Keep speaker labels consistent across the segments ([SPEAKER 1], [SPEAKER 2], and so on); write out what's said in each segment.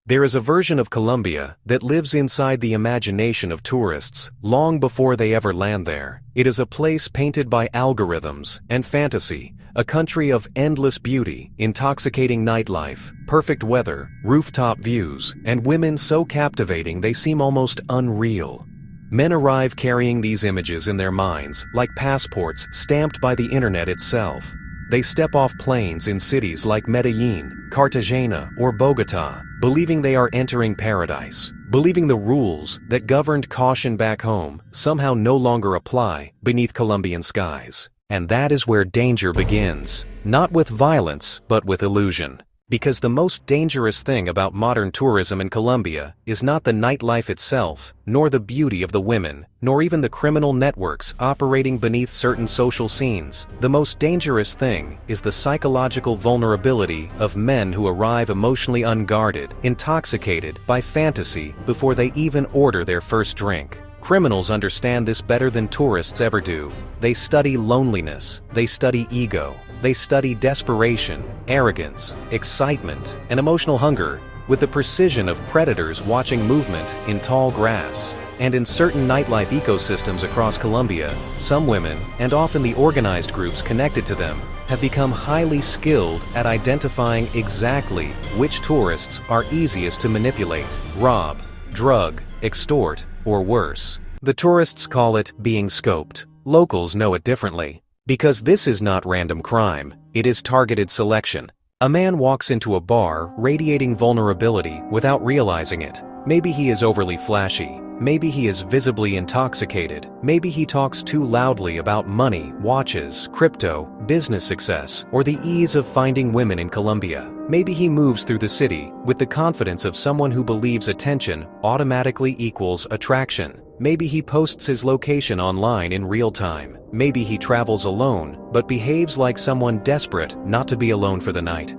[SPEAKER 1] There is a version of Colombia that lives inside the imagination of tourists long before they ever land there. It is a place painted by algorithms and fantasy, a country of endless beauty, intoxicating nightlife, perfect weather, rooftop views, and women so captivating they seem almost unreal. Men arrive carrying these images in their minds like passports stamped by the internet itself. They step off planes in cities like Medellin, Cartagena, or Bogota, believing they are entering paradise, believing the rules that governed caution back home somehow no longer apply beneath Colombian skies. And that is where danger begins, not with violence, but with illusion. Because the most dangerous thing about modern tourism in Colombia is not the nightlife itself, nor the beauty of the women, nor even the criminal networks operating beneath certain social scenes. The most dangerous thing is the psychological vulnerability of men who arrive emotionally unguarded, intoxicated by fantasy before they even order their first drink. Criminals understand this better than tourists ever do. They study loneliness, they study ego, they study desperation, arrogance, excitement, and emotional hunger with the precision of predators watching movement in tall grass. And in certain nightlife ecosystems across Colombia, some women, and often the organized groups connected to them, have become highly skilled at identifying exactly which tourists are easiest to manipulate, rob, drug, extort, or worse. The tourists call it being scoped. Locals know it differently. Because this is not random crime, it is targeted selection. A man walks into a bar radiating vulnerability without realizing it. Maybe he is overly flashy. Maybe he is visibly intoxicated. Maybe he talks too loudly about money, watches, crypto, business success, or the ease of finding women in Colombia. Maybe he moves through the city with the confidence of someone who believes attention automatically equals attraction. Maybe he posts his location online in real time. Maybe he travels alone, but behaves like someone desperate not to be alone for the night.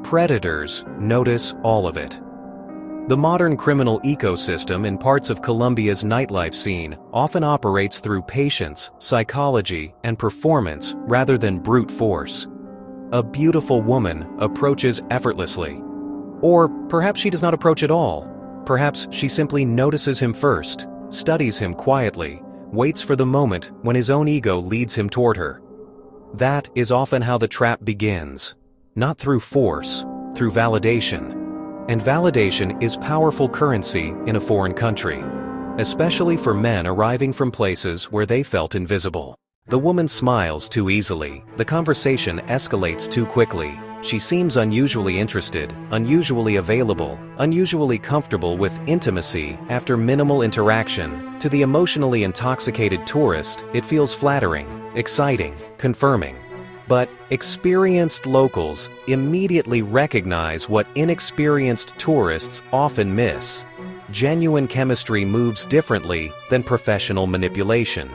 [SPEAKER 1] Predators notice all of it. The modern criminal ecosystem in parts of Colombia's nightlife scene often operates through patience, psychology, and performance rather than brute force. A beautiful woman approaches effortlessly. Or perhaps she does not approach at all. Perhaps she simply notices him first, studies him quietly, waits for the moment when his own ego leads him toward her. That is often how the trap begins. Not through force, through validation. And validation is powerful currency in a foreign country, especially for men arriving from places where they felt invisible. The woman smiles too easily. The conversation escalates too quickly. She seems unusually interested, unusually available, unusually comfortable with intimacy after minimal interaction. To the emotionally intoxicated tourist, it feels flattering, exciting, confirming. But experienced locals immediately recognize what inexperienced tourists often miss. Genuine chemistry moves differently than professional manipulation.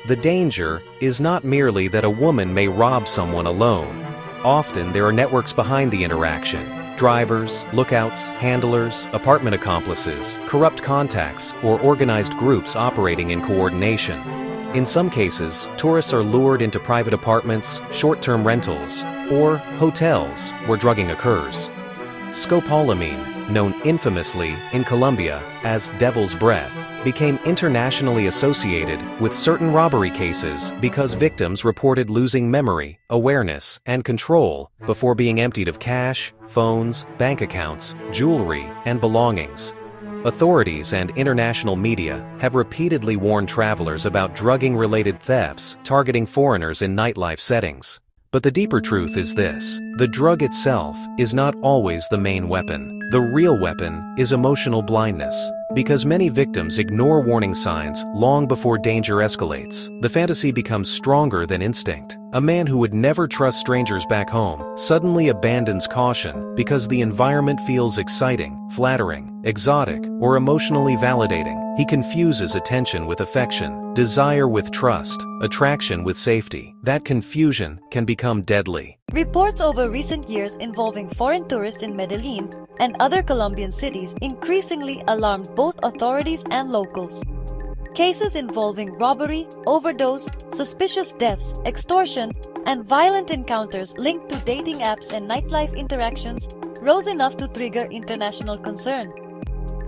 [SPEAKER 1] The danger is not merely that a woman may rob someone alone. Often there are networks behind the interaction. Drivers, lookouts, handlers, apartment accomplices, corrupt contacts, or organized groups operating in coordination. In some cases, tourists are lured into private apartments, short-term rentals, or hotels where drugging occurs. Scopolamine, known infamously in Colombia as devil's breath, became internationally associated with certain robbery cases because victims reported losing memory, awareness, and control before being emptied of cash, phones, bank accounts, jewelry, and belongings. Authorities and international media have repeatedly warned travelers about drugging-related thefts targeting foreigners in nightlife settings. But the deeper truth is this: the drug itself is not always the main weapon. The real weapon is emotional blindness. Because many victims ignore warning signs long before danger escalates, the fantasy becomes stronger than instinct. A man who would never trust strangers back home suddenly abandons caution because the environment feels exciting, flattering, exotic, or emotionally validating. He confuses attention with affection, desire with trust, attraction with safety. That confusion can become deadly.
[SPEAKER 2] Reports over recent years involving foreign tourists in Medellin and other Colombian cities increasingly alarmed both authorities and locals. Cases involving robbery, overdose, suspicious deaths, extortion, and violent encounters linked to dating apps and nightlife interactions rose enough to trigger international concern.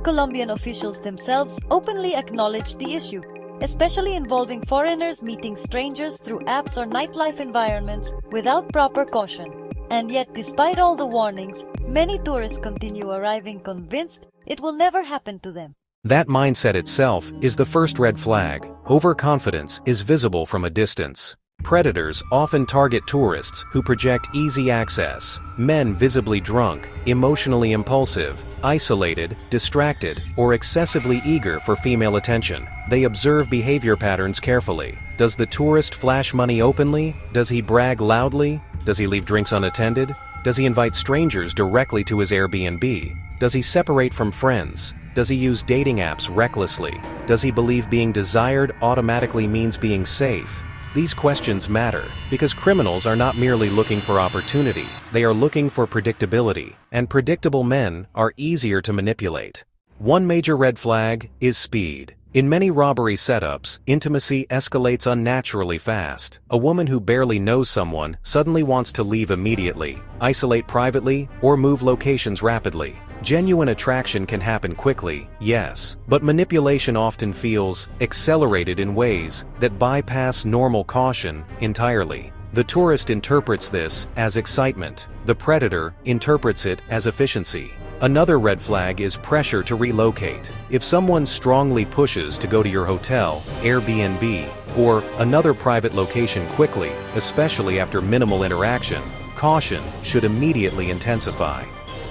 [SPEAKER 2] Colombian officials themselves openly acknowledged the issue, especially involving foreigners meeting strangers through apps or nightlife environments without proper caution. And yet, despite all the warnings, many tourists continue arriving convinced it will never happen to them.
[SPEAKER 1] That mindset itself is the first red flag. Overconfidence is visible from a distance. Predators often target tourists who project easy access, men visibly drunk, emotionally impulsive, isolated, distracted, or excessively eager for female attention. They observe behavior patterns carefully. Does the tourist flash money openly? Does he brag loudly? Does he leave drinks unattended? Does he invite strangers directly to his Airbnb? Does he separate from friends? Does he use dating apps recklessly? Does he believe being desired automatically means being safe? These questions matter because criminals are not merely looking for opportunity, they are looking for predictability, and predictable men are easier to manipulate. One major red flag is speed. In many robbery setups, intimacy escalates unnaturally fast. A woman who barely knows someone suddenly wants to leave immediately, isolate privately, or move locations rapidly. Genuine attraction can happen quickly, yes, but manipulation often feels accelerated in ways that bypass normal caution entirely. The tourist interprets this as excitement. The predator interprets it as efficiency. Another red flag is pressure to relocate. If someone strongly pushes to go to your hotel, Airbnb, or another private location quickly, especially after minimal interaction, caution should immediately intensify.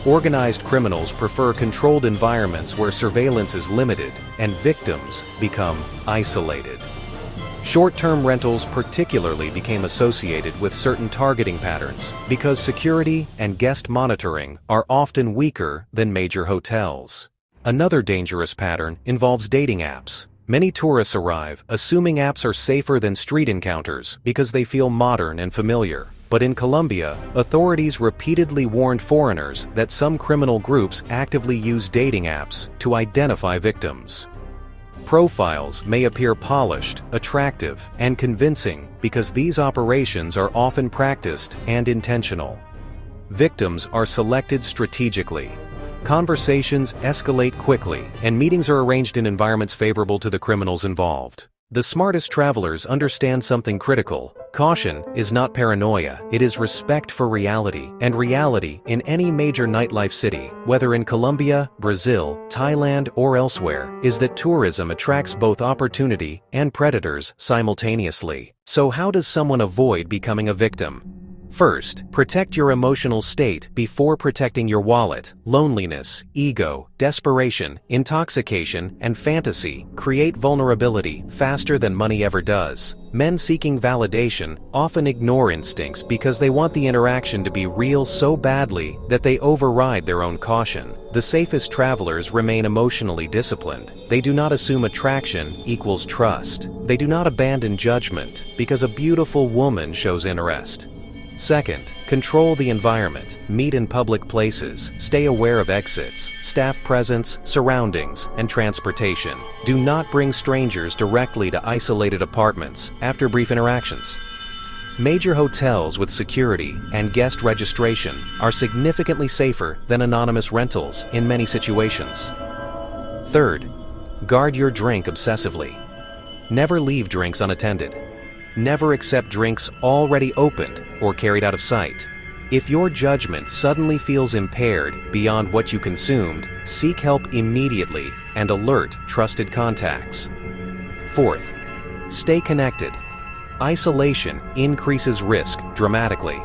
[SPEAKER 1] Organized criminals prefer controlled environments where surveillance is limited and victims become isolated. Short-term rentals particularly became associated with certain targeting patterns because security and guest monitoring are often weaker than major hotels. Another dangerous pattern involves dating apps. Many tourists arrive assuming apps are safer than street encounters because they feel modern and familiar. But in Colombia, authorities repeatedly warned foreigners that some criminal groups actively use dating apps to identify victims. Profiles may appear polished, attractive, and convincing because these operations are often practiced and intentional. Victims are selected strategically. Conversations escalate quickly, and meetings are arranged in environments favorable to the criminals involved. The smartest travelers understand something critical. Caution is not paranoia, it is respect for reality, and reality in any major nightlife city, whether in Colombia, Brazil, Thailand, or elsewhere, is that tourism attracts both opportunity and predators simultaneously. So how does someone avoid becoming a victim? First, protect your emotional state before protecting your wallet. Loneliness, ego, desperation, intoxication, and fantasy create vulnerability faster than money ever does. Men seeking validation often ignore instincts because they want the interaction to be real so badly that they override their own caution. The safest travelers remain emotionally disciplined. They do not assume attraction equals trust. They do not abandon judgment because a beautiful woman shows interest. Second, control the environment. Meet in public places. Stay aware of exits, staff presence, surroundings, and transportation. Do not bring strangers directly to isolated apartments after brief interactions. Major hotels with security and guest registration are significantly safer than anonymous rentals in many situations. Third, guard your drink obsessively. Never leave drinks unattended. Never accept drinks already opened or carried out of sight. If your judgment suddenly feels impaired beyond what you consumed, seek help immediately and alert trusted contacts. Fourth, stay connected. Isolation increases risk dramatically.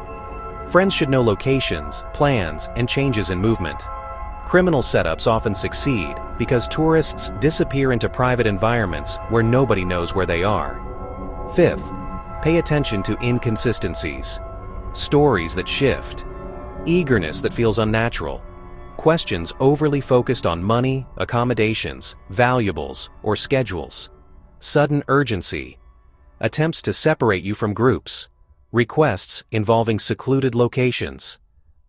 [SPEAKER 1] Friends should know locations, plans, and changes in movement. Criminal setups often succeed because tourists disappear into private environments where nobody knows where they are. Fifth, pay attention to inconsistencies. Stories that shift. Eagerness that feels unnatural. Questions overly focused on money, accommodations, valuables, or schedules. Sudden urgency. Attempts to separate you from groups. Requests involving secluded locations.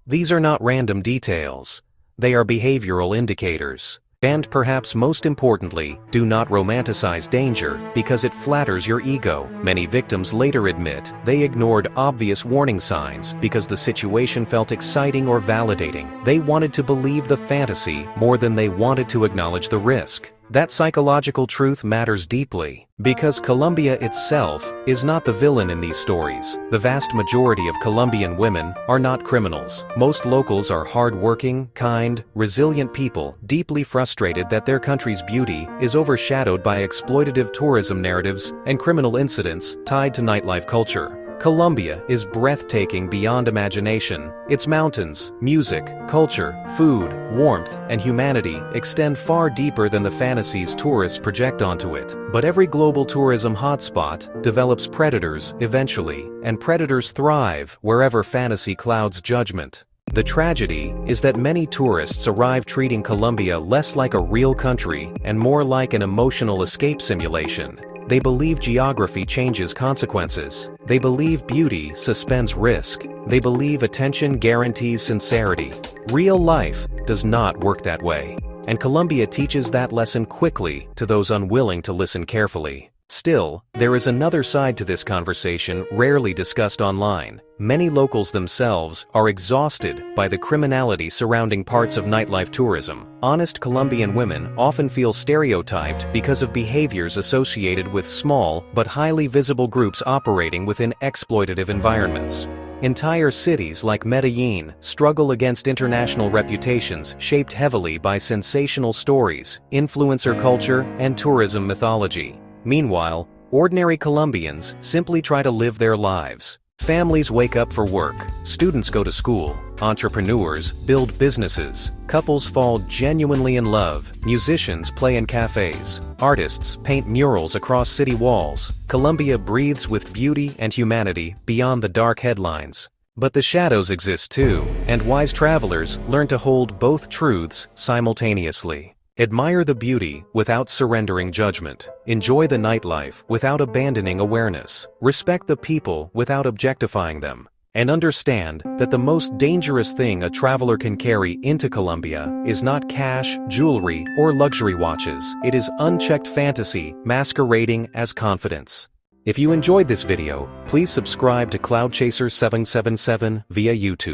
[SPEAKER 1] These are not random details. They are behavioral indicators. And perhaps most importantly, do not romanticize danger because it flatters your ego. Many victims later admit they ignored obvious warning signs because the situation felt exciting or validating. They wanted to believe the fantasy more than they wanted to acknowledge the risk. That psychological truth matters deeply, because Colombia itself is not the villain in these stories. The vast majority of Colombian women are not criminals. Most locals are hardworking, kind, resilient people, deeply frustrated that their country's beauty is overshadowed by exploitative tourism narratives and criminal incidents tied to nightlife culture. Colombia is breathtaking beyond imagination. Its mountains, music, culture, food, warmth, and humanity extend far deeper than the fantasies tourists project onto it. But every global tourism hotspot develops predators eventually, and predators thrive wherever fantasy clouds judgment. The tragedy is that many tourists arrive treating Colombia less like a real country and more like an emotional escape simulation. They believe geography changes consequences. They believe beauty suspends risk. They believe attention guarantees sincerity. Real life does not work that way, and Colombia teaches that lesson quickly to those unwilling to listen carefully. Still, there is another side to this conversation rarely discussed online. Many locals themselves are exhausted by the criminality surrounding parts of nightlife tourism. Honest Colombian women often feel stereotyped because of behaviors associated with small but highly visible groups operating within exploitative environments. Entire cities like Medellin struggle against international reputations shaped heavily by sensational stories, influencer culture, and tourism mythology. Meanwhile, ordinary Colombians simply try to live their lives. Families wake up for work, students go to school, entrepreneurs build businesses, couples fall genuinely in love, musicians play in cafes, artists paint murals across city walls. Colombia breathes with beauty and humanity beyond the dark headlines. But the shadows exist too, and wise travelers learn to hold both truths simultaneously. Admire the beauty without surrendering judgment. Enjoy the nightlife without abandoning awareness. Respect the people without objectifying them. And understand that the most dangerous thing a traveler can carry into Colombia is not cash, jewelry, or luxury watches. It is unchecked fantasy masquerading as confidence. If you enjoyed this video, please subscribe to Cloud Chaser 777 via YouTube.